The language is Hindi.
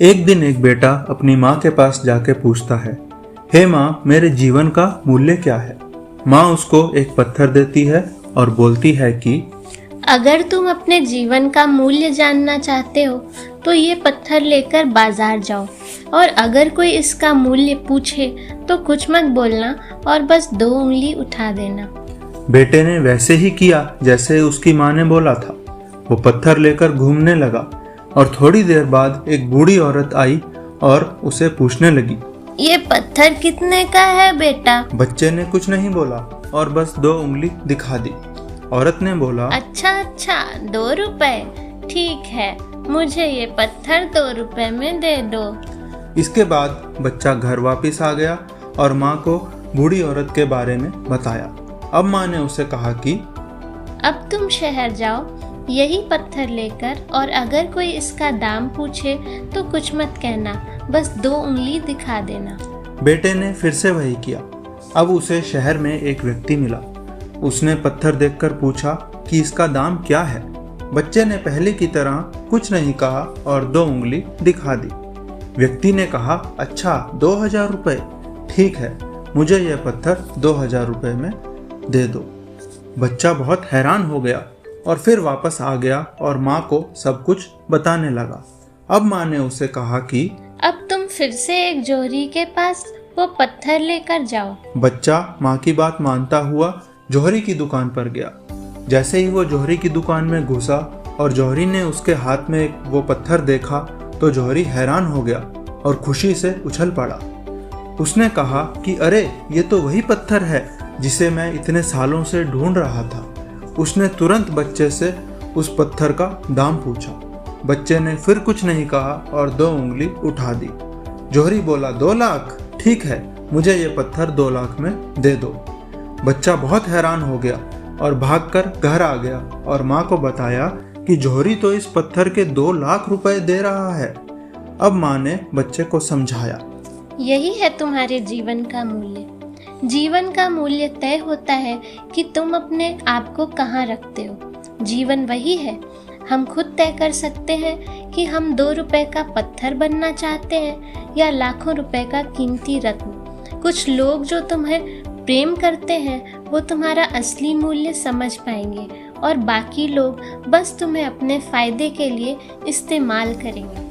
एक दिन एक बेटा अपनी माँ के पास जाके पूछता है, हे माँ, मेरे जीवन का मूल्य क्या है। माँ उसको एक पत्थर देती है और बोलती है कि अगर तुम अपने जीवन का मूल्य जानना चाहते हो तो ये पत्थर लेकर बाजार जाओ, और अगर कोई इसका मूल्य पूछे तो कुछ मत बोलना और बस 2 उंगली उठा देना। बेटे ने वैसे ही किया जैसे उसकी माँ ने बोला था। वो पत्थर लेकर घूमने लगा और थोड़ी देर बाद एक बूढ़ी औरत आई और उसे पूछने लगी, ये पत्थर कितने का है बेटा? बच्चे ने कुछ नहीं बोला और बस 2 उंगली दिखा दी। औरत ने बोला, अच्छा 2 रुपए, ठीक है, मुझे ये पत्थर 2 रुपए में दे दो। इसके बाद बच्चा घर वापस आ गया और माँ को बूढ़ी औरत के बारे में बताया। अब माँ ने उसे कहा कि अब तुम शहर जाओ यही पत्थर लेकर, और अगर कोई इसका दाम पूछे तो कुछ मत कहना, बस 2 उंगली दिखा देना। बेटे ने फिर से वही किया। अब उसे शहर में एक व्यक्ति मिला। उसने पत्थर देखकर पूछा कि इसका दाम क्या है। बच्चे ने पहले की तरह कुछ नहीं कहा और 2 उंगली दिखा दी। व्यक्ति ने कहा, अच्छा 2000 रुपये, ठीक है, मुझे यह पत्थर 2000 रुपये में दे दो। बच्चा बहुत हैरान हो गया और फिर वापस आ गया और माँ को सब कुछ बताने लगा। अब माँ ने उसे कहा कि अब तुम फिर से एक जोहरी के पास वो पत्थर लेकर जाओ। बच्चा माँ की बात मानता हुआ जौहरी की दुकान पर गया। जैसे ही वो जौहरी की दुकान में घुसा और जौहरी ने उसके हाथ में वो पत्थर देखा तो जौहरी हैरान हो गया और खुशी से उछल पड़ा। उसने कहा कि अरे, ये तो वही पत्थर है जिसे मैं इतने सालों से ढूंढ रहा था। उसने तुरंत बच्चे से उस पत्थर का दाम पूछा। बच्चे ने फिर कुछ नहीं कहा और 2 उंगली उठा दी। जौहरी बोला, 2 लाख, ठीक है, मुझे ये पत्थर 2 लाख में दे दो। बच्चा बहुत हैरान हो गया और भागकर घर आ गया और माँ को बताया कि जौहरी तो इस पत्थर के 2 लाख रुपए दे रहा है। अब माँ ने बच्चे को समझाया, यही है तुम्हारे जीवन का मूल्य। जीवन का मूल्य तय होता है कि तुम अपने आप को कहाँ रखते हो। जीवन वही है, हम खुद तय कर सकते हैं कि हम 2 रुपए का पत्थर बनना चाहते हैं या लाखों रुपए का कीमती रत्न। कुछ लोग जो तुम्हें प्रेम करते हैं वो तुम्हारा असली मूल्य समझ पाएंगे, और बाकी लोग बस तुम्हें अपने फायदे के लिए इस्तेमाल करेंगे।